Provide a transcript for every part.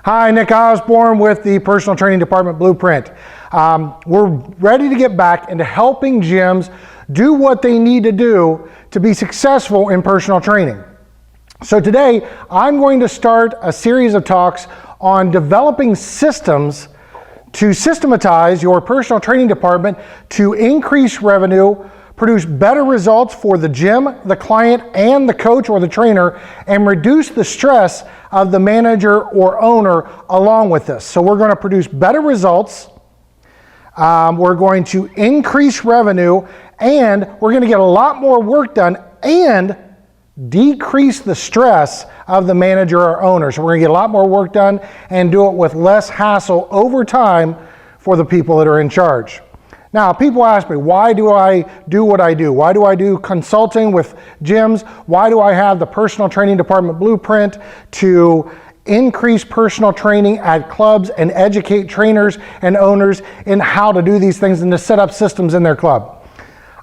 Hi, Nick Osborne with the Personal Training Department Blueprint. We're ready to get back into helping gyms do what they need to do to be successful in personal training. So today, I'm going to start a series of talks on developing systems to systematize your personal training department to increase revenue, produce better results for the gym, the client, and the coach or the trainer, and reduce the stress of the manager or owner along with this. So we're going to produce better results, we're going to increase revenue, and we're going to get a lot more work done and decrease the stress of the manager or owner. So we're going to get a lot more work done and do it with less hassle over time for the people that are in charge. Now, people ask me, why do I do what I do? Why do I do consulting with gyms? Why do I have the Personal Training Department Blueprint to increase personal training at clubs and educate trainers and owners in how to do these things and to set up systems in their club?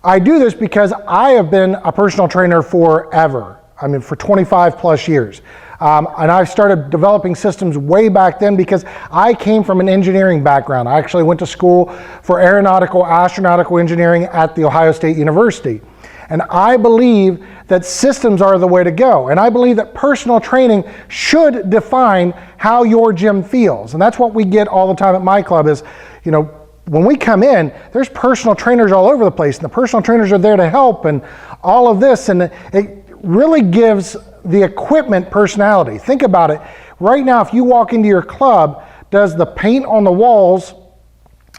I do this because I have been a personal trainer forever. I mean, for 25 plus years. And I started developing systems way back then because I came from an engineering background. I actually went to school for astronautical engineering at The Ohio State University. And I believe that systems are the way to go. And I believe that personal training should define how your gym feels. And that's what we get all the time at my club is, you know, when we come in, there's personal trainers all over the place, and the personal trainers are there to help and all of this, and it really gives the equipment personality. Think about it. Right now, if you walk into your club, does the paint on the walls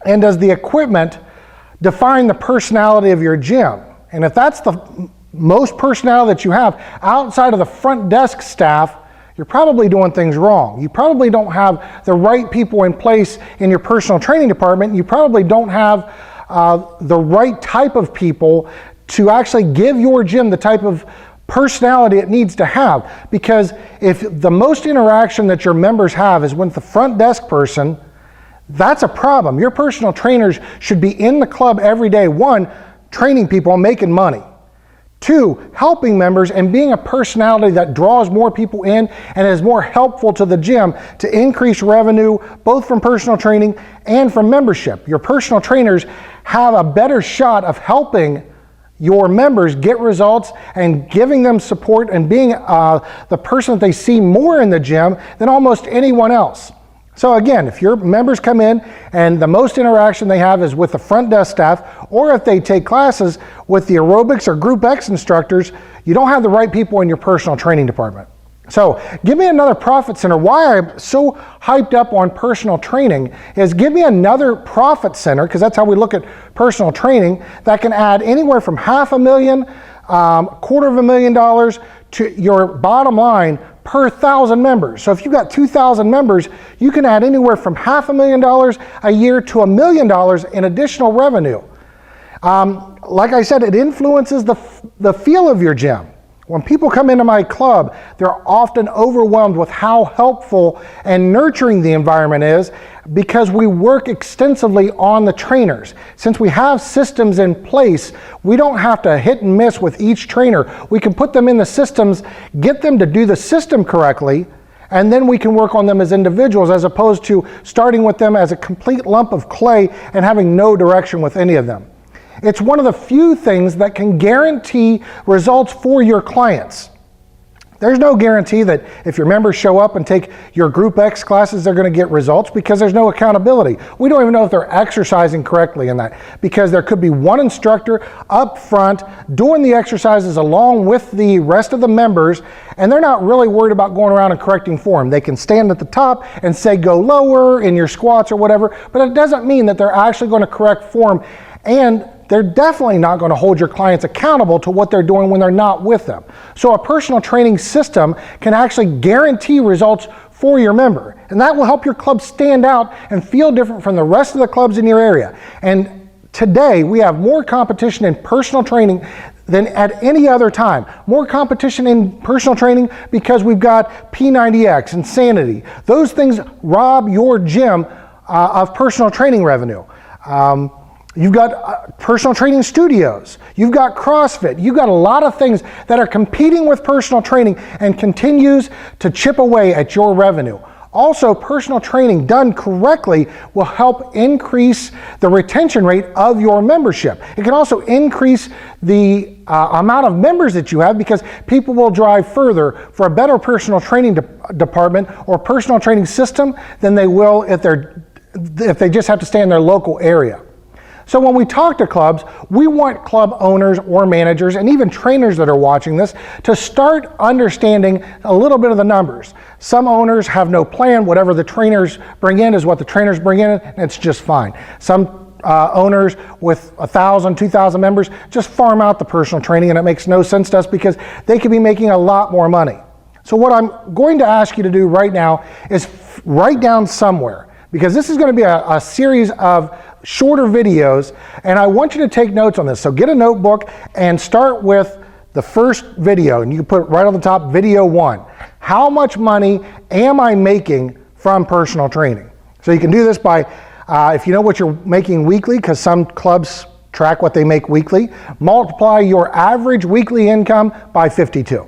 and does the equipment define the personality of your gym? And if that's the most personality that you have, outside of the front desk staff, you're probably doing things wrong. You probably don't have the right people in place in your personal training department. You probably don't have the right type of people to actually give your gym the type of personality it needs to have. Because if the most interaction that your members have is with the front desk person, that's a problem. Your personal trainers should be in the club every day. One, training people and making money. Two, helping members and being a personality that draws more people in and is more helpful to the gym to increase revenue, both from personal training and from membership. Your personal trainers have a better shot of helping your members get results and giving them support and being the person that they see more in the gym than almost anyone else. So again, if your members come in and the most interaction they have is with the front desk staff, or if they take classes with the aerobics or Group X instructors, you don't have the right people in your personal training department. So give me another profit center. Why I'm so hyped up on personal training is give me another profit center, because that's how we look at personal training, that can add anywhere from $500,000, $250,000 to your bottom line per 1,000 members. So if you've got 2,000 members, you can add anywhere from $500,000 a year to $1 million in additional revenue. Like I said, it influences the feel of your gym. When people come into my club, they're often overwhelmed with how helpful and nurturing the environment is because we work extensively on the trainers. Since we have systems in place, we don't have to hit and miss with each trainer. We can put them in the systems, get them to do the system correctly, and then we can work on them as individuals as opposed to starting with them as a complete lump of clay and having no direction with any of them. It's one of the few things that can guarantee results for your clients. There's no guarantee that if your members show up and take your Group X classes, they're going to get results because there's no accountability. We don't even know if they're exercising correctly in that because there could be one instructor up front doing the exercises along with the rest of the members, and they're not really worried about going around and correcting form. They can stand at the top and say go lower in your squats or whatever, but it doesn't mean that they're actually going to correct form, and they're definitely not going to hold your clients accountable to what they're doing when they're not with them. So a personal training system can actually guarantee results for your member. And that will help your club stand out and feel different from the rest of the clubs in your area. And today we have more competition in personal training than at any other time. More competition in personal training because we've got P90X, Insanity. Those things rob your gym of personal training revenue. You've got personal training studios. You've got CrossFit. You've got a lot of things that are competing with personal training and continues to chip away at your revenue. Also, personal training done correctly will help increase the retention rate of your membership. It can also increase the amount of members that you have, because people will drive further for a better personal training department or personal training system than they will if they just have to stay in their local area. So when we talk to clubs, we want club owners or managers and even trainers that are watching this to start understanding a little bit of the numbers. Some owners have no plan. Whatever the trainers bring in is what the trainers bring in, and it's just fine. Some owners with 1,000, 2,000 members just farm out the personal training, and it makes no sense to us because they could be making a lot more money. So what I'm going to ask you to do right now is write down somewhere, because this is going to be a series of shorter videos, and I want you to take notes on this. So get a notebook and start with the first video, and you can put right on the top, video 1. How much money am I making from personal training? So you can do this by, if you know what you're making weekly, because some clubs track what they make weekly, multiply your average weekly income by 52.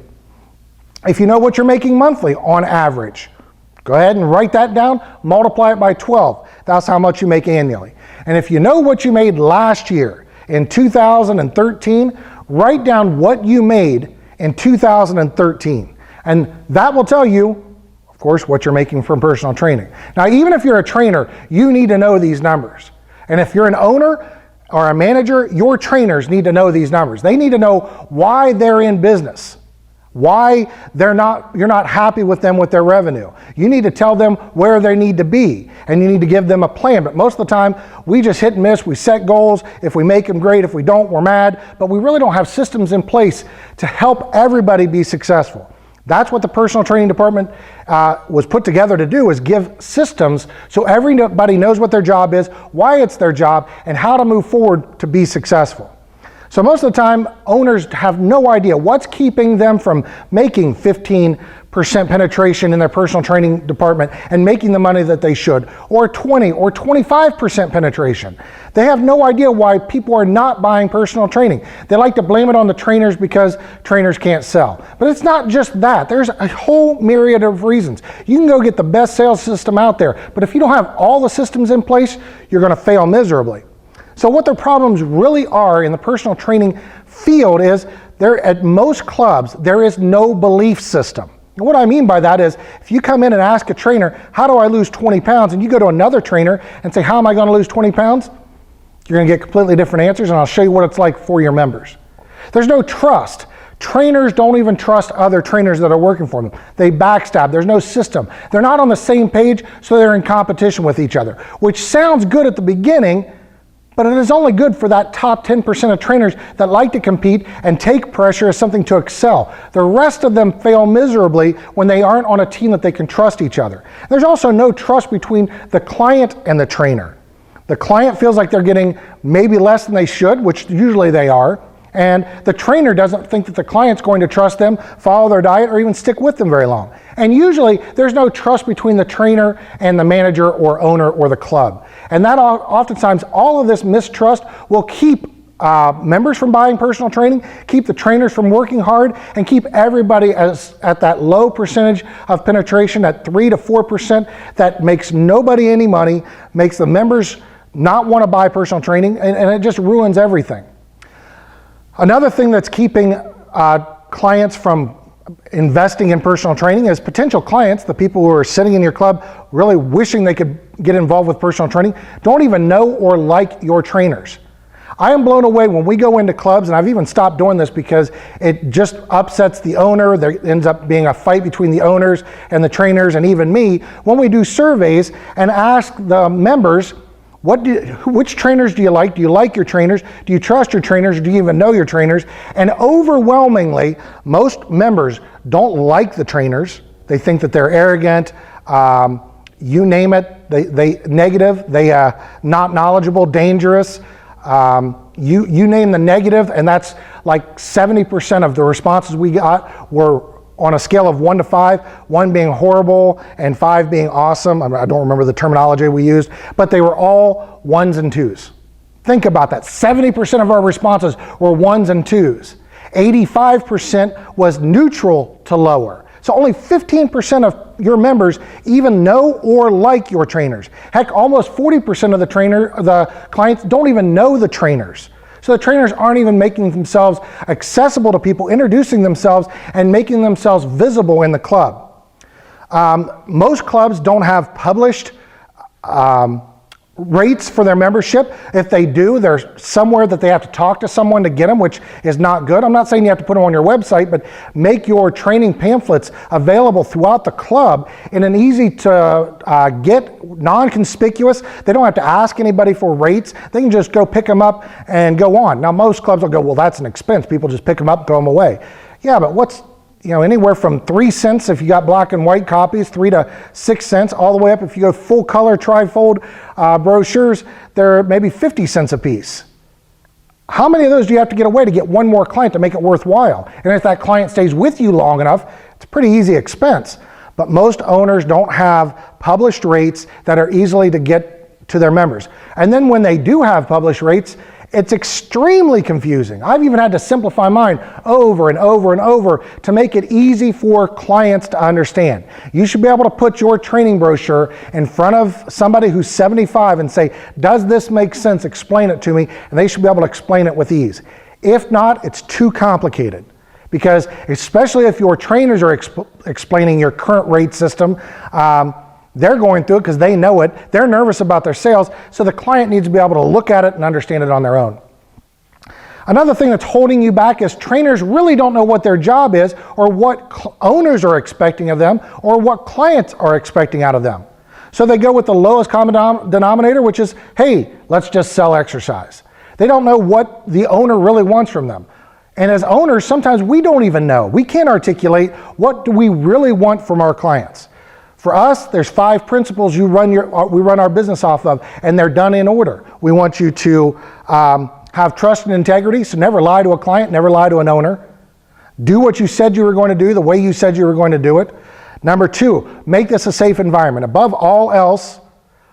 If you know what you're making monthly on average, go ahead and write that down, multiply it by 12. That's how much you make annually. And if you know what you made last year, in 2013, write down what you made in 2013. And that will tell you, of course, what you're making from personal training. Now, even if you're a trainer, you need to know these numbers. And if you're an owner or a manager, your trainers need to know these numbers. They need to know why they're in business, why you're not happy with them with their revenue. You need to tell them where they need to be, and you need to give them a plan. But most of the time, we just hit and miss. We set goals. If we make them, great. If we don't, we're mad. But we really don't have systems in place to help everybody be successful. That's what the personal training department was put together to do, is give systems so everybody knows what their job is, why it's their job, and how to move forward to be successful. So most of the time, owners have no idea what's keeping them from making 15% penetration in their personal training department and making the money that they should, or 20 or 25% penetration. They have no idea why people are not buying personal training. They like to blame it on the trainers because trainers can't sell. But it's not just that. There's a whole myriad of reasons. You can go get the best sales system out there, but if you don't have all the systems in place, you're going to fail miserably. So what the problems really are in the personal training field is at most clubs, there is no belief system. And what I mean by that is, if you come in and ask a trainer, how do I lose 20 pounds? And you go to another trainer and say, how am I going to lose 20 pounds? You're going to get completely different answers, and I'll show you what it's like for your members. There's no trust. Trainers don't even trust other trainers that are working for them. They backstab. There's no system. They're not on the same page, so they're in competition with each other, which sounds good at the beginning, but it is only good for that top 10% of trainers that like to compete and take pressure as something to excel. The rest of them fail miserably when they aren't on a team that they can trust each other. There's also no trust between the client and the trainer. The client feels like they're getting maybe less than they should, which usually they are, and the trainer doesn't think that the client's going to trust them, follow their diet, or even stick with them very long. And usually there's no trust between the trainer and the manager or owner or the club. And that oftentimes all of this mistrust will keep members from buying personal training, keep the trainers from working hard, and keep everybody at that low percentage of penetration, at 3 to 4%, that makes nobody any money, makes the members not want to buy personal training, and it just ruins everything. Another thing that's keeping clients from investing in personal training is potential clients, the people who are sitting in your club really wishing they could get involved with personal training, don't even know or like your trainers. I am blown away when we go into clubs, and I've even stopped doing this because it just upsets the owner. There ends up being a fight between the owners and the trainers and even me when we do surveys and ask the members, which trainers do you like? Do you like your trainers? Do you trust your trainers? Do you even know your trainers? And overwhelmingly, most members don't like the trainers. They think that they're arrogant, you name it, they negative, they not knowledgeable, dangerous. You name the negative, and that's like 70% of the responses we got were on a scale of 1 to 5, 1 being horrible and 5 being awesome. I don't remember the terminology we used, but they were all 1s and 2s. Think about that. 70% of our responses were 1s and 2s. 85% was neutral to lower. So only 15% of your members even know or like your trainers. Heck, almost 40% of the clients don't even know the trainers. So the trainers aren't even making themselves accessible to people, introducing themselves and making themselves visible in the club. Most clubs don't have published rates for their membership. If they do, there's somewhere that they have to talk to someone to get them, which is not good. I'm not saying you have to put them on your website, but make your training pamphlets available throughout the club in an easy to get, non-conspicuous. They don't have to ask anybody for rates. They can just go pick them up and go on. Now most clubs will go, well, that's an expense. People just pick them up, throw them away. Yeah, but what's anywhere from 3 cents if you got black and white copies, 3 to 6 cents, all the way up if you go full color trifold brochures, they're maybe 50 cents a piece. How many of those do you have to get away to get one more client to make it worthwhile? And if that client stays with you long enough, it's a pretty easy expense. But most owners don't have published rates that are easily to get to their members. And then when they do have published rates, it's extremely confusing. I've even had to simplify mine over and over and over to make it easy for clients to understand. You should be able to put your training brochure in front of somebody who's 75 and say, does this make sense? Explain it to me. And they should be able to explain it with ease. If not, it's too complicated. Because especially if your trainers are explaining your current rate system, they're going through it because they know it. They're nervous about their sales, so the client needs to be able to look at it and understand it on their own. Another thing that's holding you back is trainers really don't know what their job is or what owners are expecting of them or what clients are expecting out of them. So they go with the lowest common denominator, which is, hey, let's just sell exercise. They don't know what the owner really wants from them. And as owners, sometimes we don't even know. We can't articulate what do we really want from our clients. For us, there's 5 principles we run our business off of, and they're done in order. We want you to have trust and integrity, so never lie to a client, never lie to an owner. Do what you said you were going to do, the way you said you were going to do it. Number 2, make this a safe environment. Above all else,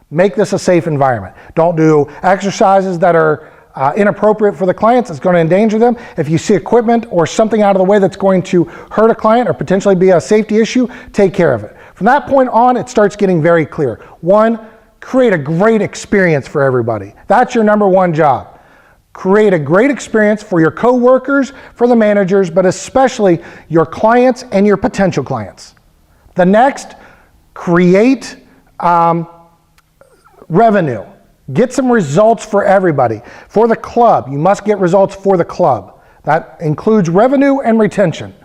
make this a safe environment. Don't do exercises that are inappropriate for the clients. It's going to endanger them. If you see equipment or something out of the way that's going to hurt a client or potentially be a safety issue, take care of it. From that point on, it starts getting very clear. 1, create a great experience for everybody. That's your number 1 job. Create a great experience for your coworkers, for the managers, but especially your clients and your potential clients. The next, create revenue. Get some results for everybody. For the club, you must get results for the club. That includes revenue and retention.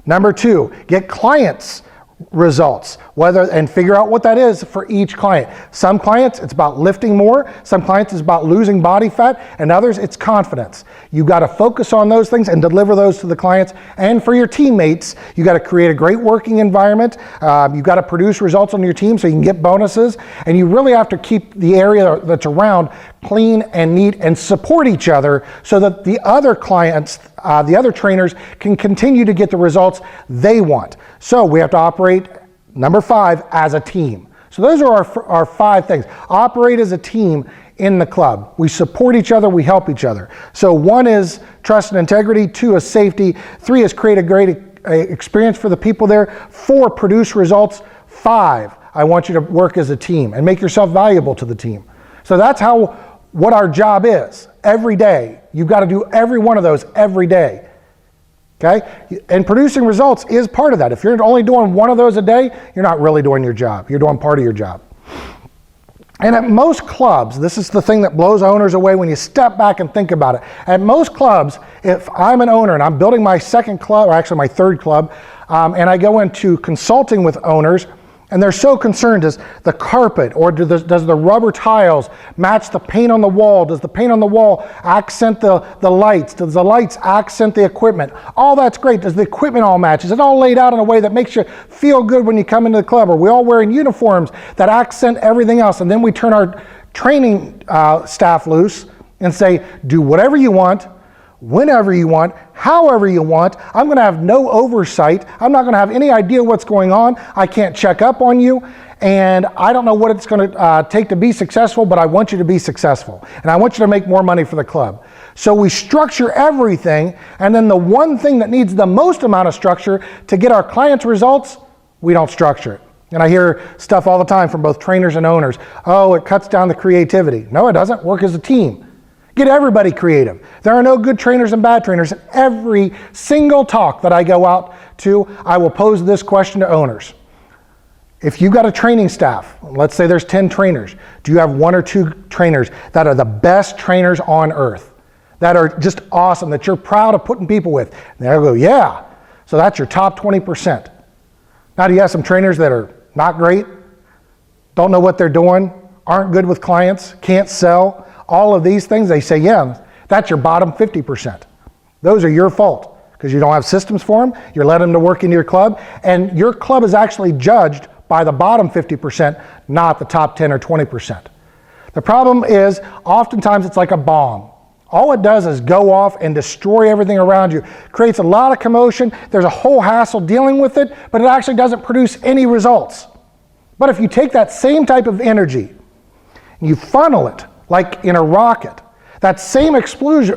Number 2, get clients results, and figure out what that is for each client. Some clients, it's about lifting more. Some clients, it's about losing body fat. And others, it's confidence. You got to focus on those things and deliver those to the clients. And for your teammates, you got to create a great working environment. You got to produce results on your team so you can get bonuses. And you really have to keep the area that's around clean and neat and support each other so that the other clients, the other trainers can continue to get the results they want. So we have to operate, number 5, as a team. So those are our 5 things. Operate as a team in the club. We support each other, we help each other. So 1 is trust and integrity, 2 is safety, 3 is create a great experience for the people there, 4, produce results, 5, I want you to work as a team and make yourself valuable to the team. So that's what our job is every day. You've got to do every one of those every day. Okay? And producing results is part of that. If you're only doing one of those a day, you're not really doing your job. You're doing part of your job. And at most clubs, this is the thing that blows owners away when you step back and think about it. At most clubs, if I'm an owner and I'm building my 2nd club, or actually my 3rd club, and I go into consulting with owners, and they're so concerned, does the carpet or does the rubber tiles match the paint on the wall? Does the paint on the wall accent the lights? Does the lights accent the equipment? All that's great. Does the equipment all match? Is it all laid out in a way that makes you feel good when you come into the club? Are we all wearing uniforms that accent everything else? And then we turn our training staff loose and say, do whatever you want, whenever you want, however you want. I'm going to have no oversight. I'm not going to have any idea what's going on. I can't check up on you. And I don't know what it's going to take to be successful, but I want you to be successful. And I want you to make more money for the club. So we structure everything, and then the one thing that needs the most amount of structure to get our clients' results, we don't structure it. And I hear stuff all the time from both trainers and owners. Oh, it cuts down the creativity. No, it doesn't. Work as a team. Get everybody creative. There are no good trainers and bad trainers. In every single talk that I go out to, I will pose this question to owners. If you've got a training staff, let's say there's 10 trainers, do you have 1 or 2 trainers that are the best trainers on earth, that are just awesome, that you're proud of putting people with? And they'll go, yeah. So that's your top 20%. Now, do you have some trainers that are not great, don't know what they're doing, aren't good with clients, can't sell, all of these things? They say, yeah, that's your bottom 50%. Those are your fault because you don't have systems for them. You're letting them to work into your club, and your club is actually judged by the bottom 50%, not the top 10 or 20%. The problem is oftentimes it's like a bomb. All it does is go off and destroy everything around you. Creates a lot of commotion. There's a whole hassle dealing with it, but it actually doesn't produce any results. But if you take that same type of energy and you funnel it like in a rocket, that same explosion,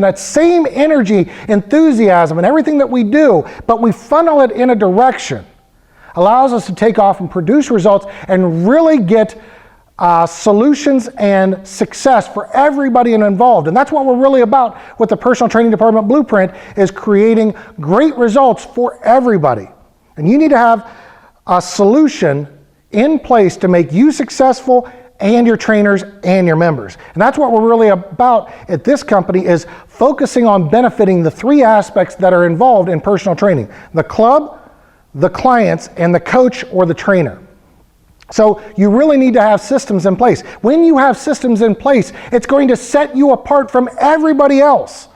that same energy, enthusiasm, and everything that we do, but we funnel it in a direction, allows us to take off and produce results and really get solutions and success for everybody involved. And that's what we're really about with the Personal Training Department Blueprint, is creating great results for everybody. And you need to have a solution in place to make you successful and your trainers and your members. And that's what we're really about at this company, is focusing on benefiting the 3 aspects that are involved in personal training: the club, the clients, and the coach or the trainer. So you really need to have systems in place. When you have systems in place, it's going to set you apart from everybody else.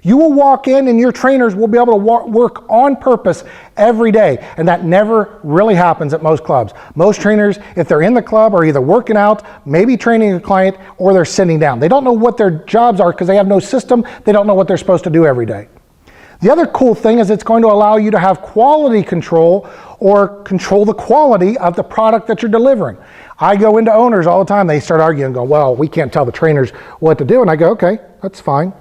You will walk in and your trainers will be able to work on purpose every day. And that never really happens at most clubs. Most trainers, if they're in the club, are either working out, maybe training a client, or they're sitting down. They don't know what their jobs are because they have no system. They don't know what they're supposed to do every day. The other cool thing is it's going to allow you to have quality control, or control the quality of the product that you're delivering. I go into owners all the time. They start arguing and go, well, we can't tell the trainers what to do. And I go, okay, that's fine.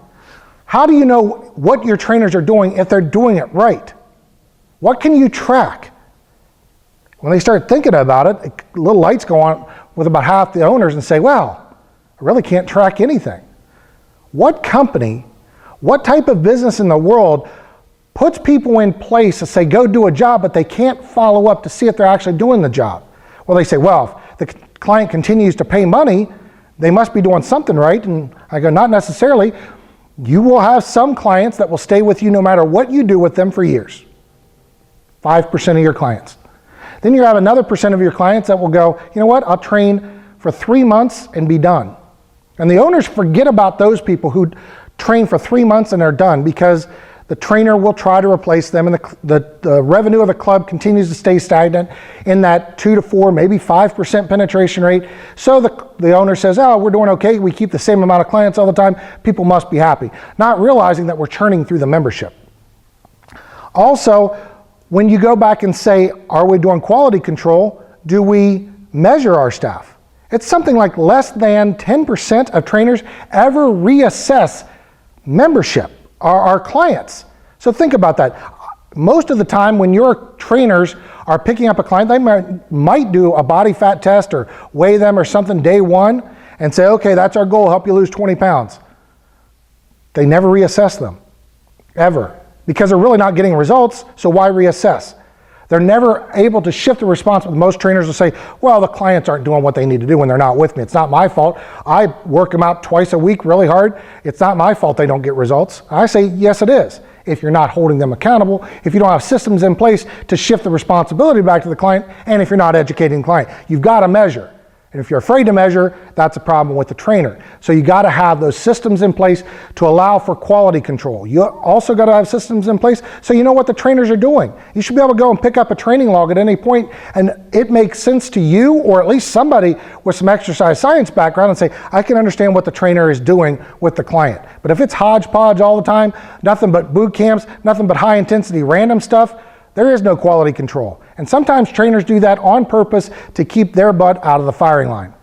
How do you know what your trainers are doing if they're doing it right? What can you track? When they start thinking about it, little lights go on with about half the owners and say, well, I really can't track anything. What company, what type of business in the world puts people in place to say, go do a job, but they can't follow up to see if they're actually doing the job? Well, they say, well, if the client continues to pay money, they must be doing something right. And I go, not necessarily. You will have some clients that will stay with you no matter what you do with them for years. 5% of your clients. Then you have another percent of your clients that will go, you know what, I'll train for 3 months and be done. And the owners forget about those people who train for 3 months and are done, because the trainer will try to replace them, and the revenue of the club continues to stay stagnant in that 2 to 4, maybe 5% penetration rate. So the owner says, oh, we're doing okay. We keep the same amount of clients all the time. People must be happy. Not realizing that we're churning through the membership. Also, when you go back and say, are we doing quality control? Do we measure our staff? It's something like less than 10% of trainers ever reassess membership, our clients. So think about that. Most of the time when your trainers are picking up a client, they might do a body fat test or weigh them or something day one and say, okay, that's our goal, help you lose 20 pounds. They never reassess them, ever, because they're really not getting results, so why reassess? They're never able to shift the responsibility. Most trainers will say, well, the clients aren't doing what they need to do when they're not with me. It's not my fault. I work them out twice a week really hard. It's not my fault they don't get results. I say, yes, it is. If you're not holding them accountable, if you don't have systems in place to shift the responsibility back to the client, and if you're not educating the client. You've got to measure. And if you're afraid to measure, that's a problem with the trainer. So you got to have those systems in place to allow for quality control. You also got to have systems in place so you know what the trainers are doing. You should be able to go and pick up a training log at any point, and it makes sense to you, or at least somebody with some exercise science background, and say, I can understand what the trainer is doing with the client. But if it's hodgepodge all the time, nothing but boot camps, nothing but high intensity random stuff, there is no quality control. And sometimes trainers do that on purpose to keep their butt out of the firing line.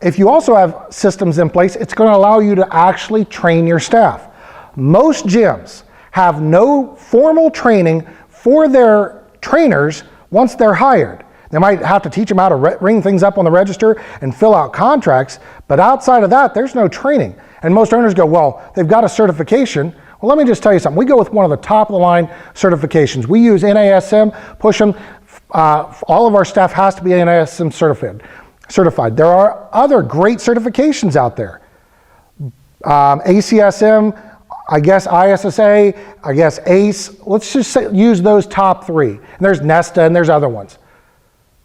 If you also have systems in place, it's going to allow you to actually train your staff. Most gyms have no formal training for their trainers once they're hired. They might have to teach them how to ring things up on the register and fill out contracts, but outside of that, there's no training. And most owners go, well, they've got a certification. Well, let me just tell you something. We go with one of the top of the line certifications. We use NASM, push them. All of our staff has to be NASM certified. There are other great certifications out there. ACSM, I guess ISSA, I guess ACE. Let's just use those top three. And there's Nesta and there's other ones.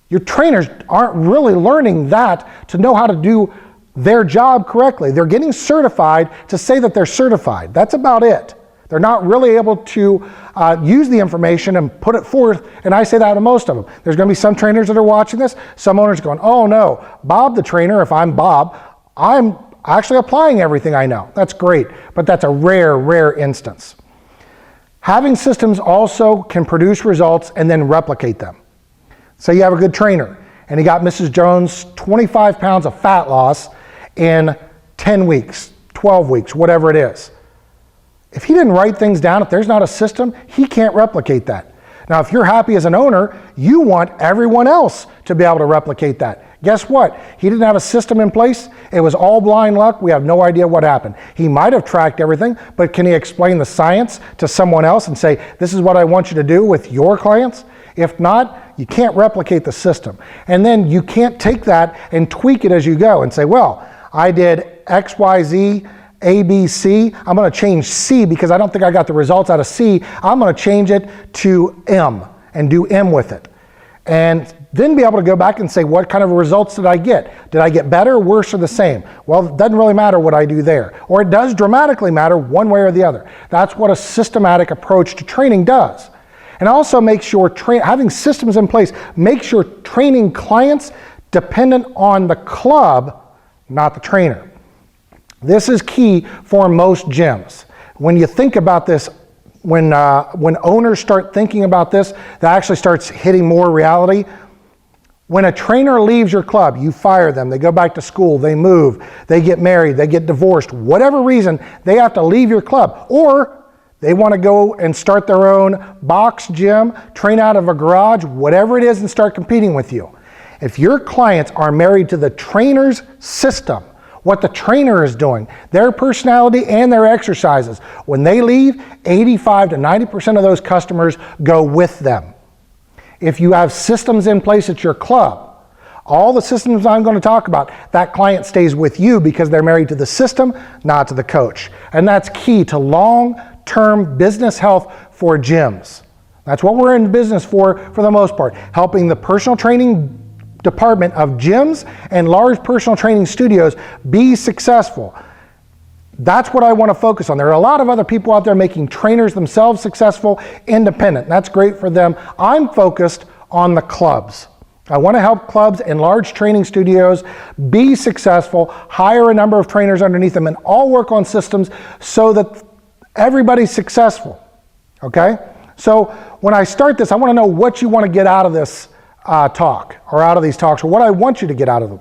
Your trainers aren't really learning that to know how to do their job correctly. They're getting certified to say that they're certified. That's about it. They're not really able to use the information and put it forth, and I say that to most of them. There's going to be some trainers that are watching this, some owners going, oh no, Bob the trainer, if I'm Bob, I'm actually applying everything I know. That's great, but that's a rare instance. Having systems also can produce results and then replicate them. Say you have a good trainer, and he got Mrs. Jones 25 pounds of fat loss in 10 weeks, 12 weeks, whatever it is. If he didn't write things down, if there's not a system, he can't replicate that. Now, if you're happy as an owner, you want everyone else to be able to replicate that. Guess what? He didn't have a system in place. It was all blind luck. We have no idea what happened. He might have tracked everything, but can he explain the science to someone else and say, this is what I want you to do with your clients? If not, you can't replicate the system. And then you can't take that and tweak it as you go and say, well, I did X, Y, Z, A, B, C. I'm going to change C because I don't think I got the results out of C. I'm going to change it to M and do M with it. And then be able to go back and say, what kind of results did I get? Did I get better, worse, or the same? Well, it doesn't really matter what I do there. Or it does dramatically matter one way or the other. That's what a systematic approach to training does. And also make sure having systems in place makes sure training clients dependent on the club, not the trainer. This is key for most gyms. When you think about this, when owners start thinking about this, that actually starts hitting more reality. When a trainer leaves your club, you fire them, they go back to school, they move, they get married, they get divorced, whatever reason, they have to leave your club. Or they want to go and start their own box gym, train out of a garage, whatever it is, and start competing with you. If your clients are married to the trainer's system, what the trainer is doing, their personality and their exercises, when they leave, 85 to 90% of those customers go with them. If you have systems in place at your club, all the systems I'm going to talk about, that client stays with you because they're married to the system, not to the coach. And that's key to long-term business health for gyms. That's what we're in business for the most part, helping the personal training department of gyms and large personal training studios be successful. That's what I want to focus on. There are a lot of other people out there making trainers themselves successful, independent. That's great for them. I'm focused on the clubs. I want to help clubs and large training studios be successful, hire a number of trainers underneath them, and all work on systems so that everybody's successful. Okay? So when I start this, I want to know what you want to get out of this talk, or out of these talks, or what I want you to get out of them.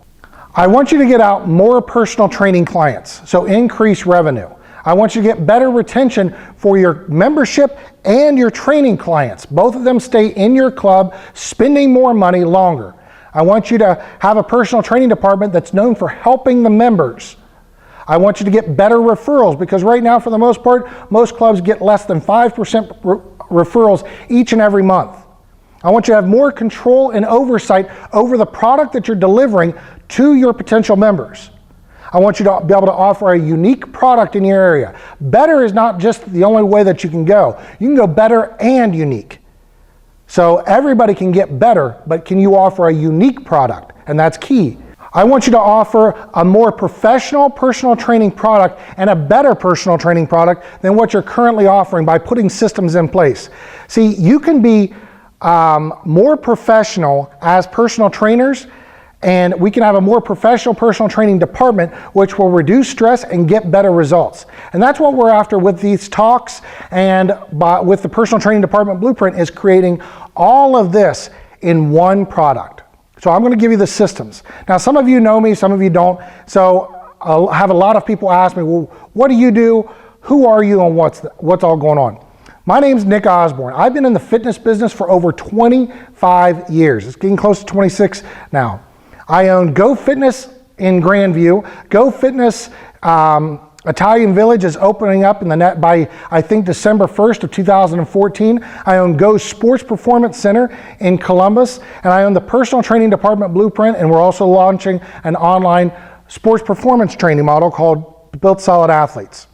I want you to get out more personal training clients, so increase revenue. I want you to get better retention for your membership and your training clients. Both of them stay in your club, spending more money longer. I want you to have a personal training department that's known for helping the members. I want you to get better referrals, because right now, for the most part, most clubs get less than 5% referrals each and every month. I want you to have more control and oversight over the product that you're delivering to your potential members. I want you to be able to offer a unique product in your area. Better is not just the only way that you can go. You can go better and unique. So everybody can get better, but can you offer a unique product? And that's key. I want you to offer a more professional personal training product and a better personal training product than what you're currently offering by putting systems in place. See, you can be more professional as personal trainers, and we can have a more professional personal training department which will reduce stress and get better results. And that's what we're after with these talks, and with the personal training department blueprint, is creating all of this in one product. So I'm going to give you the systems. Now, some of you know me, some of you don't. So I'll have a lot of people ask me, well, what do you do? Who are you, and what's all going on? My name's Nick Osborne. I've been in the fitness business for over 25 years. It's getting close to 26 now. I own Go Fitness in Grandview. Go Fitness Italian Village is opening up in the net by, I think, December 1st of 2014. I own Go Sports Performance Center in Columbus, and I own the personal training department Blueprint, and we're also launching an online sports performance training model called Built Solid Athletes.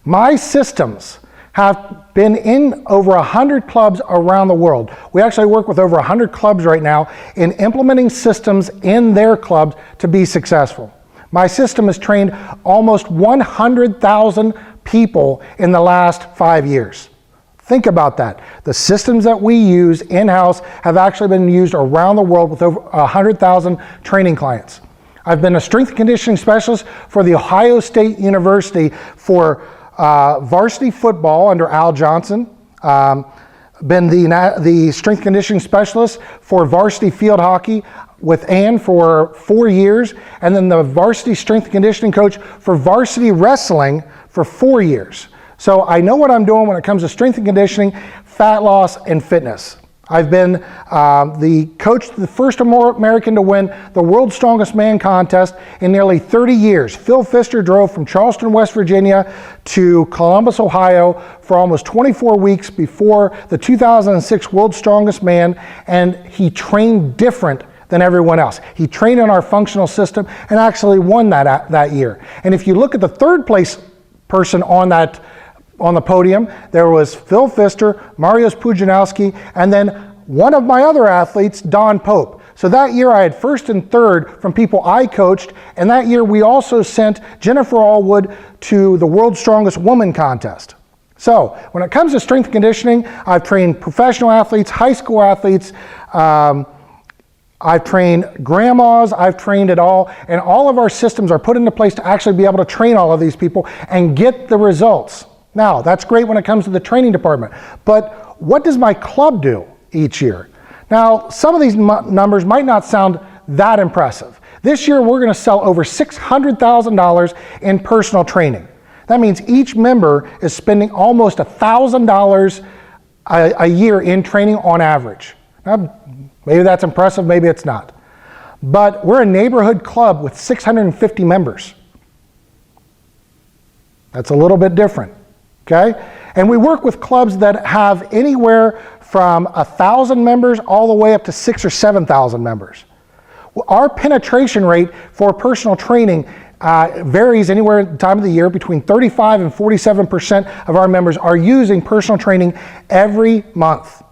My systems have been in over 100 clubs around the world. We actually work with over 100 clubs right now in implementing systems in their clubs to be successful. My system has trained almost 100,000 people in the last 5 years. Think about that. The systems that we use in-house have actually been used around the world with over 100,000 training clients. I've been a strength and conditioning specialist for the Ohio State University for varsity football under Al Johnson. Been the strength and conditioning specialist for varsity field hockey with Ann for 4 years, and then the varsity strength and conditioning coach for varsity wrestling for 4 years. So I know what I'm doing when it comes to strength and conditioning, fat loss, and fitness. I've been the coach, the first American to win the World's Strongest Man contest in nearly 30 years. Phil Pfister drove from Charleston, West Virginia to Columbus, Ohio for almost 24 weeks before the 2006 World's Strongest Man, and he trained different than everyone else. He trained on our functional system and actually won that year. And if you look at the third place person on the podium, there was Phil Pfister, Mariusz Pudzianowski, and then one of my other athletes, Don Pope. So that year I had first and third from people I coached, and that year we also sent Jennifer Allwood to the World's Strongest Woman contest. So when it comes to strength and conditioning, I've trained professional athletes, high school athletes, I've trained grandmas, I've trained it all, and all of our systems are put into place to actually be able to train all of these people and get the results. Now, that's great when it comes to the training department, but what does my club do each year? Now, some of these numbers might not sound that impressive. This year, we're going to sell over $600,000 in personal training. That means each member is spending almost $1,000 a year in training on average. Now, maybe that's impressive, maybe it's not. But we're a neighborhood club with 650 members. That's a little bit different. Okay? And we work with clubs that have anywhere from 1,000 members all the way up to 6,000 or 7,000 members. Our penetration rate for personal training varies anywhere at the time of the year. Between 35 and 47% of our members are using personal training every month.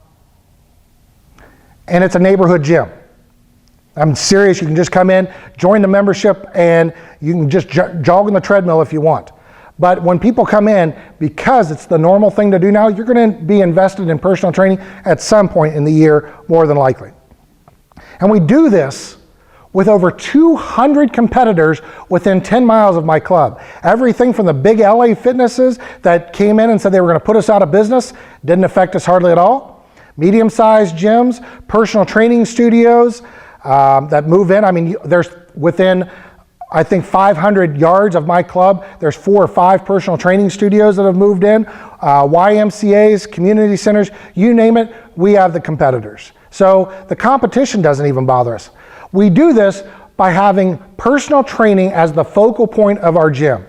And it's a neighborhood gym. I'm serious, you can just come in, join the membership, and you can just jog on the treadmill if you want. But when people come in, because it's the normal thing to do now, you're going to be invested in personal training at some point in the year, more than likely. And we do this with over 200 competitors within 10 miles of my club. Everything from the big LA fitnesses that came in and said they were going to put us out of business, didn't affect us hardly at all. Medium-sized gyms, personal training studios that move in. I mean, there's within, I think, 500 yards of my club, there's 4 or 5 personal training studios that have moved in, YMCAs, community centers, you name it, we have the competitors. So the competition doesn't even bother us. We do this by having personal training as the focal point of our gym.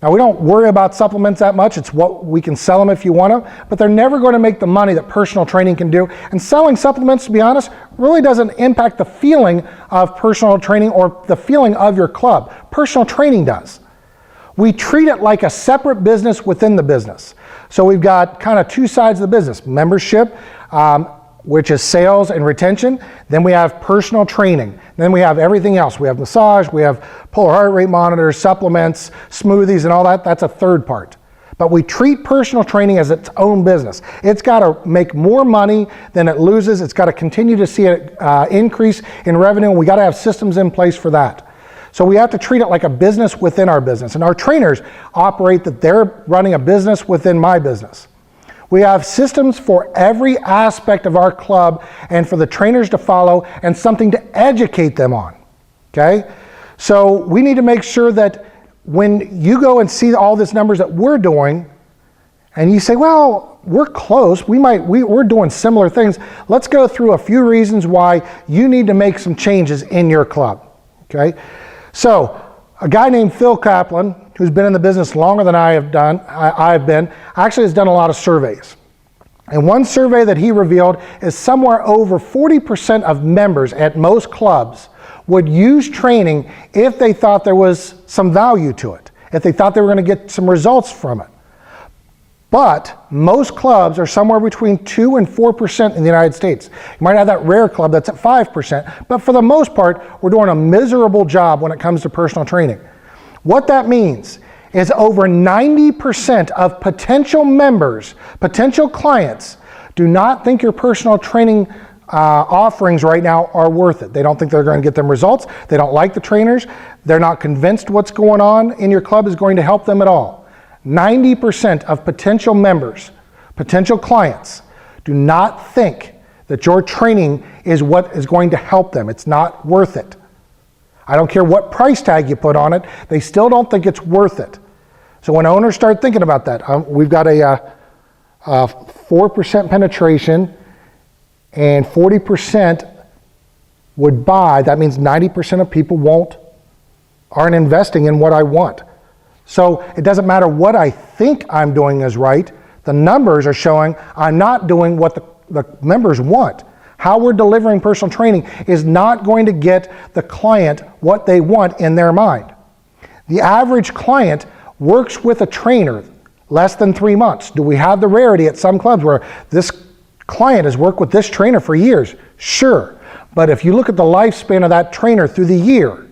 Now, we don't worry about supplements that much. It's what we can sell them if you want them, but they're never going to make the money that personal training can do. And selling supplements, to be honest, really doesn't impact the feeling of personal training or the feeling of your club. Personal training does. We treat it like a separate business within the business. So we've got kind of 2 sides of the business: membership, which is sales and retention. Then we have personal training. Then we have everything else. We have massage, we have polar heart rate monitors, supplements, smoothies, and all that. That's a third part. But we treat personal training as its own business. It's got to make more money than it loses. It's got to continue to see an increase in revenue, and we got to have systems in place for that. So we have to treat it like a business within our business. And our trainers operate that they're running a business within my business. We have systems for every aspect of our club and for the trainers to follow and something to educate them on, okay? So we need to make sure that when you go and see all these numbers that we're doing, and you say, well, we're close, we're doing similar things, let's go through a few reasons why you need to make some changes in your club, okay? So, a guy named Phil Kaplan, who's been in the business longer than I've been, actually has done a lot of surveys. And one survey that he revealed is somewhere over 40% of members at most clubs would use training if they thought there was some value to it, if they thought they were going to get some results from it. But most clubs are somewhere between 2 and 4% in the United States. You might have that rare club that's at 5%, but for the most part, we're doing a miserable job when it comes to personal training. What that means is over 90% of potential members, potential clients, do not think your personal training offerings right now are worth it. They don't think they're going to get them results. They don't like the trainers. They're not convinced what's going on in your club is going to help them at all. 90% of potential members, potential clients, do not think that your training is what is going to help them. It's not worth it. I don't care what price tag you put on it, they still don't think it's worth it. So when owners start thinking about that, we've got a 4% penetration and 40% would buy. That means 90% of people aren't investing in what I want. So it doesn't matter what I think I'm doing is right. The numbers are showing I'm not doing what the members want. How we're delivering personal training is not going to get the client what they want in their mind. The average client works with a trainer less than 3 months. Do we have the rarity at some clubs where this client has worked with this trainer for years? Sure. But if you look at the lifespan of that trainer through the year,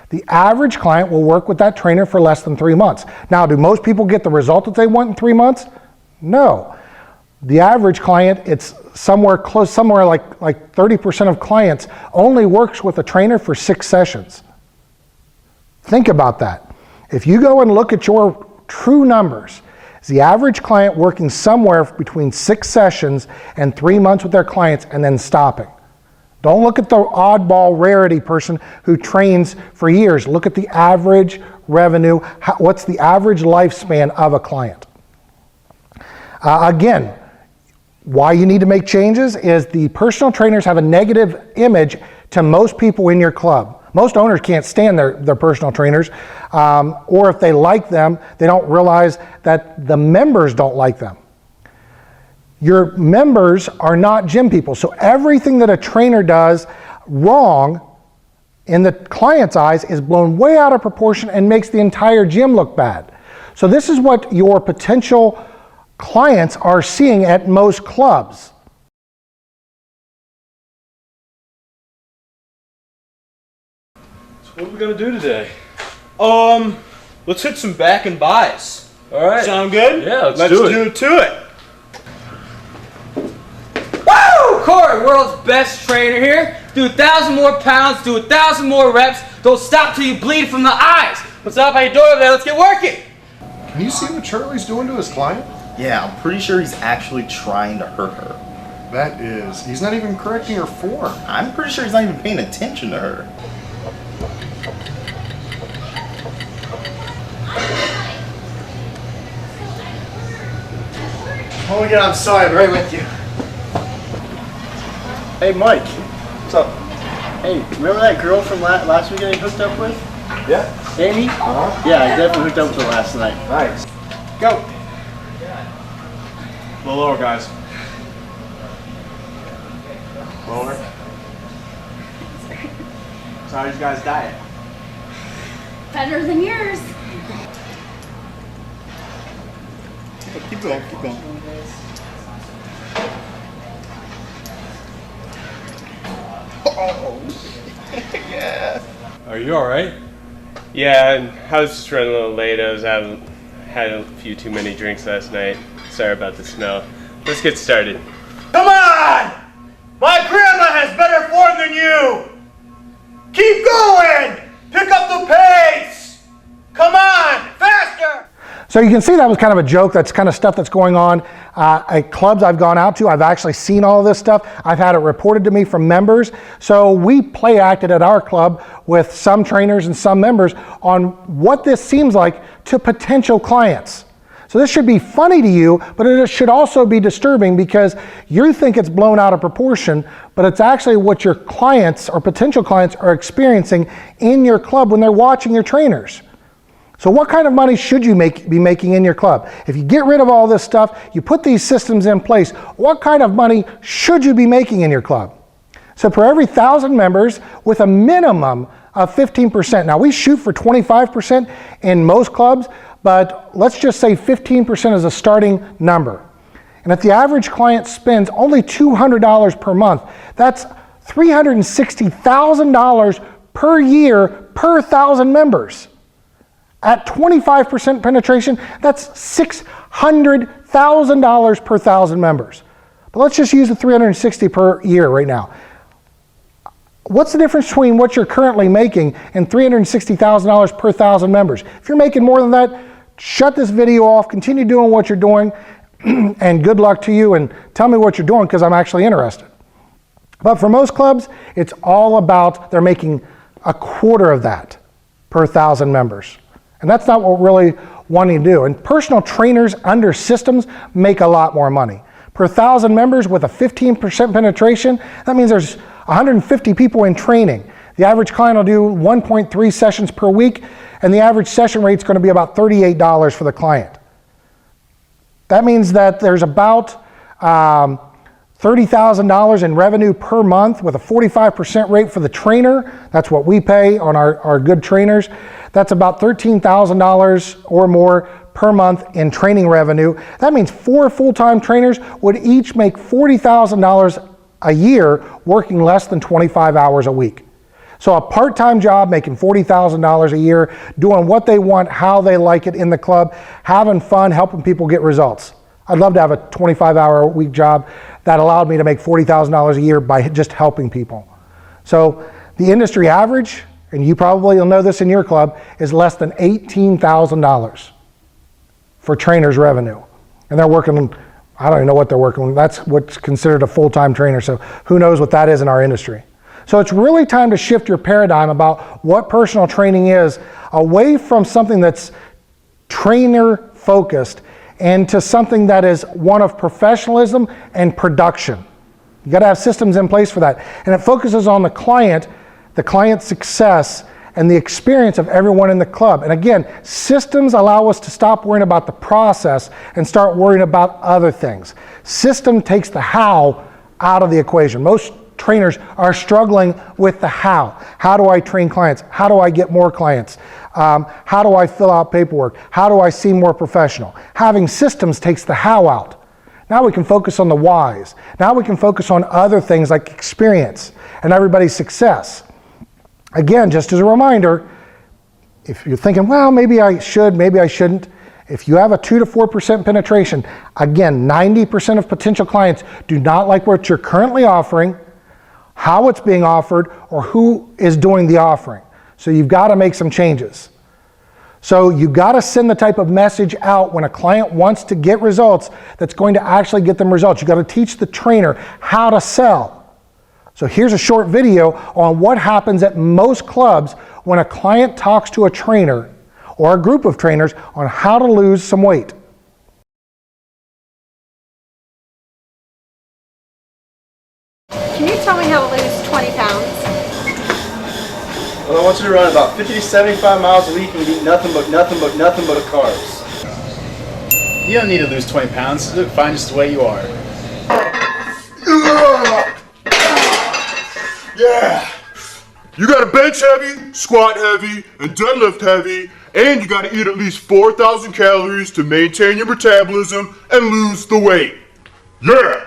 the average client will work with that trainer for less than 3 months. Now, do most people get the result that they want in 3 months? No. The average client, it's somewhere like 30% of clients only works with a trainer for 6 sessions. Think about that. If you go and look at your true numbers, is the average client working somewhere between 6 sessions and 3 months with their clients and then stopping? Don't look at the oddball rarity person who trains for years. Look at the average revenue. What's the average lifespan of a client? Again, why you need to make changes is the personal trainers have a negative image to most people in your club. Most owners can't stand their personal trainers, or if they like them, they don't realize that the members don't like them. Your members are not gym people, so everything that a trainer does wrong in the client's eyes is blown way out of proportion and makes the entire gym look bad. So this is what your potential clients are seeing at most clubs. So what are we gonna do today? Let's hit some back and buys. All right. Sound good? Yeah, let's do do it. To it. Woo! Corey, world's best trainer here. Do 1,000 more pounds, do 1,000 more reps. Don't stop till you bleed from the eyes. What's up? How you doing over there? Let's get working. Can you see what Charlie's doing to his client? Yeah, I'm pretty sure he's actually trying to hurt her. That is. He's not even correcting her form. I'm pretty sure he's not even paying attention to her. When we get outside, right with you. Hey, Mike. What's up? Hey, remember that girl from last weekend you hooked up with? Yeah. Amy? Uh-huh. Yeah, I definitely hooked up with her last night. Nice. Go. A little lower, guys. Lower. So how's your guys' diet? Better than yours. Keep going, keep going. Oh, yeah. Are you alright? Yeah, I was just running a little late. Had a few too many drinks last night. Sorry about the smell. Let's get started. Come on! My grandma has better form than you! Keep going! Pick up the pace! Come on! Faster! So you can see that was kind of a joke. That's kind of stuff that's going on at clubs I've gone out to. I've actually seen all of this stuff. I've had it reported to me from members. So we play acted at our club with some trainers and some members on what this seems like to potential clients. So this should be funny to you, but it should also be disturbing because you think it's blown out of proportion, but it's actually what your clients or potential clients are experiencing in your club when they're watching your trainers. So what kind of money should you be making in your club? If you get rid of all this stuff, you put these systems in place, what kind of money should you be making in your club? So for every 1,000 members with a minimum of 15%. Now we shoot for 25% in most clubs, but let's just say 15% is a starting number. And if the average client spends only $200 per month, that's $360,000 per year per 1,000 members. At 25% penetration, that's $600,000 per 1,000 members. But let's just use the $360 per year right now. What's the difference between what you're currently making and $360,000 per 1,000 members? If you're making more than that, shut this video off, continue doing what you're doing, and good luck to you, and tell me what you're doing because I'm actually interested. But for most clubs, it's all about they're making a quarter of that per 1,000 members. And that's not what we're really wanting to do. And personal trainers under systems make a lot more money. Per 1,000 members with a 15% penetration, that means there's 150 people in training. The average client will do 1.3 sessions per week, and the average session rate is going to be about $38 for the client. That means that there's about $30,000 in revenue per month with a 45% rate for the trainer. That's what we pay on our good trainers. That's about $13,000 or more per month in training revenue. That means 4 full-time trainers would each make $40,000 a year working less than 25 hours a week. So a part-time job making $40,000 a year, doing what they want, how they like it in the club, having fun, helping people get results. I'd love to have a 25-hour-a-week job that allowed me to make $40,000 a year by just helping people. So the industry average, and you probably will know this in your club, is less than $18,000 for trainers' revenue. And they're working, I don't even know what they're working on. That's what's considered a full-time trainer, so who knows what that is in our industry. So it's really time to shift your paradigm about what personal training is away from something that's trainer-focused and to something that is one of professionalism and production. You got to have systems in place for that. And it focuses on the client's success, and the experience of everyone in the club. And again, systems allow us to stop worrying about the process and start worrying about other things. System takes the how out of the equation. Most trainers are struggling with the how. How do I train clients? How do I get more clients? How do I fill out paperwork? How do I seem more professional? Having systems takes the how out. Now we can focus on the whys. Now we can focus on other things like experience and everybody's success. Again, just as a reminder, if you're thinking, well, maybe I should, maybe I shouldn't, if you have a 2 to 4% penetration, again, 90% of potential clients do not like what you're currently offering, how it's being offered, or who is doing the offering. So you've got to make some changes. So you've got to send the type of message out when a client wants to get results that's going to actually get them results. You've got to teach the trainer how to sell. So here's a short video on what happens at most clubs when a client talks to a trainer or a group of trainers on how to lose some weight. Can you tell me how to lose 20 pounds? Well, I want you to run about 50 to 75 miles a week and eat nothing but carbs. You don't need to lose 20 pounds. You look fine just the way you are. Yeah! You gotta bench heavy, squat heavy, and deadlift heavy, and you gotta eat at least 4,000 calories to maintain your metabolism and lose the weight. Yeah!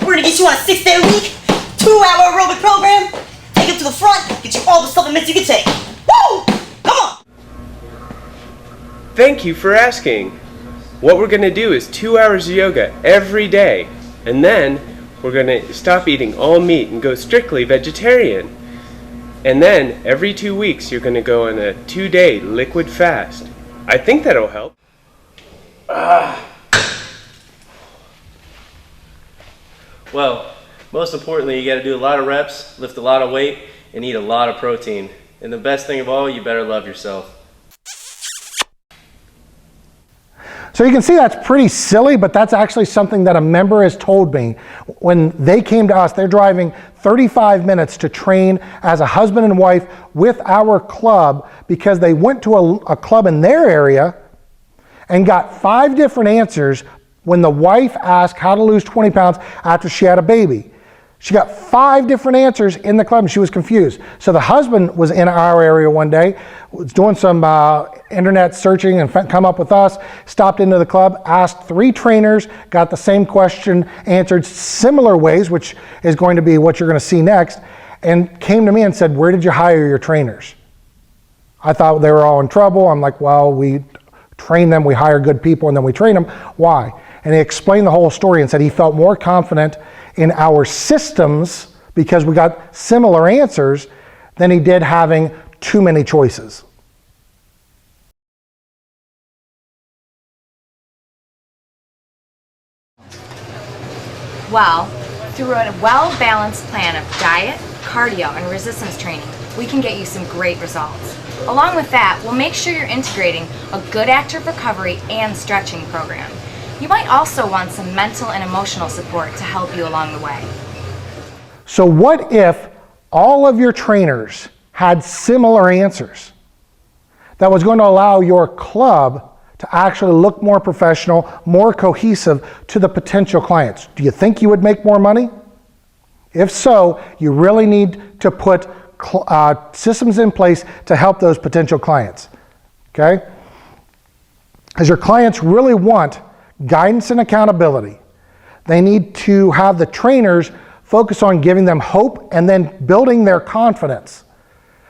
We're gonna get you on a 6-day week, 2-hour aerobic program, take it to the front, get you all the supplements you can take. Woo! Come on! Thank you for asking. What we're going to do is 2 hours of yoga every day, and then we're going to stop eating all meat and go strictly vegetarian. And then every 2 weeks you're going to go on a 2-day liquid fast. I think that'll help. Well, most importantly, you got to do a lot of reps, lift a lot of weight, and eat a lot of protein. And the best thing of all, you better love yourself. So you can see that's pretty silly, but that's actually something that a member has told me. When they came to us, they're driving 35 minutes to train as a husband and wife with our club because they went to a club in their area and got 5 different answers when the wife asked how to lose 20 pounds after she had a baby. She got 5 different answers in the club and she was confused. So the husband was in our area one day, was doing some internet searching and come up with us, stopped into the club, asked 3 trainers, got the same question answered similar ways, which is going to be what you're going to see next, and came to me and said, "Where did you hire your trainers?" I thought they were all in trouble. I'm like, "Well, we train them, we hire good people, and then we train them." Why? And he explained the whole story and said he felt more confident in our systems because we got similar answers than he did having too many choices. Well, through a well-balanced plan of diet, cardio, and resistance training, we can get you some great results. Along with that, we'll make sure you're integrating a good active recovery and stretching program. You might also want some mental and emotional support to help you along the way. So what if all of your trainers had similar answers? That was going to allow your club to actually look more professional, more cohesive to the potential clients. Do you think you would make more money? If so, you really need to put systems in place to help those potential clients, okay? Because your clients really want guidance and accountability. They need to have the trainers focus on giving them hope and then building their confidence.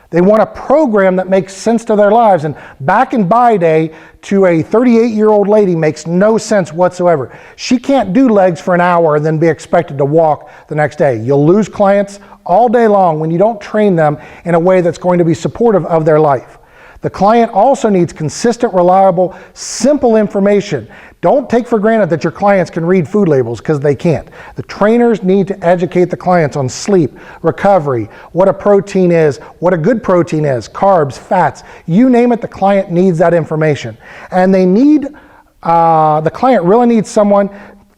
They want a program that makes sense to their lives. And back in my day, to a 38-year-old lady makes no sense whatsoever. She can't do legs for an hour and then be expected to walk the next day. You'll lose clients all day long when you don't train them in a way that's going to be supportive of their life. The client also needs consistent, reliable, simple information. Don't take for granted that your clients can read food labels, because they can't. The trainers need to educate the clients on sleep, recovery, what a protein is, what a good protein is, carbs, fats, you name it, the client needs that information. And they need, the client really needs someone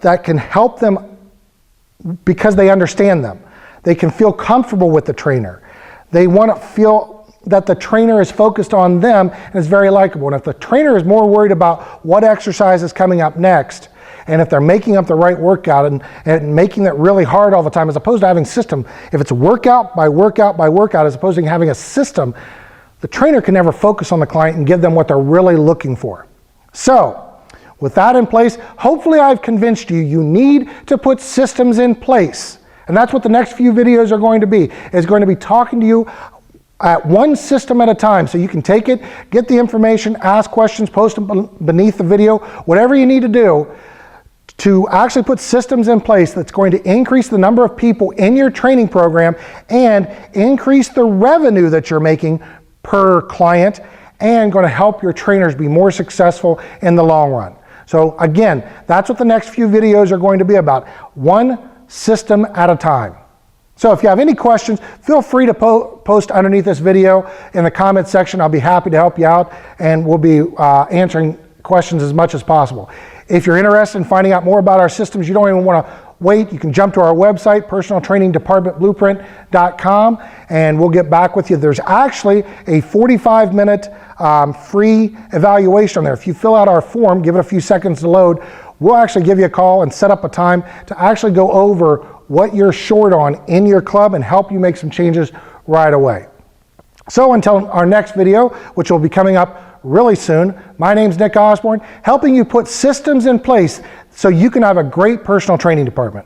that can help them because they understand them. They can feel comfortable with the trainer. They want to feel that the trainer is focused on them and is very likable. And if the trainer is more worried about what exercise is coming up next, and if they're making up the right workout and making it really hard all the time, as opposed to having system, if it's workout by workout by workout, as opposed to having a system, the trainer can never focus on the client and give them what they're really looking for. So, with that in place, hopefully I've convinced you, you need to put systems in place. And that's what the next few videos are going to be. It's going to be talking to you at one system at a time, so you can take it, get the information, ask questions, post them beneath the video, whatever you need to do to actually put systems in place that's going to increase the number of people in your training program and increase the revenue that you're making per client, and going to help your trainers be more successful in the long run. So again, that's what the next few videos are going to be about, one system at a time. So if you have any questions, feel free to post underneath this video in the comment section. I'll be happy to help you out, and we'll be answering questions as much as possible. If you're interested in finding out more about our systems, you don't even want to wait, you can jump to our website, personaltrainingdepartmentblueprint.com, and we'll get back with you. There's actually a 45-minute free evaluation on there. If you fill out our form, give it a few seconds to load, we'll actually give you a call and set up a time to actually go over what you're short on in your club and help you make some changes right away. So until our next video, which will be coming up really soon, my name's Nick Osborne, helping you put systems in place so you can have a great personal training department.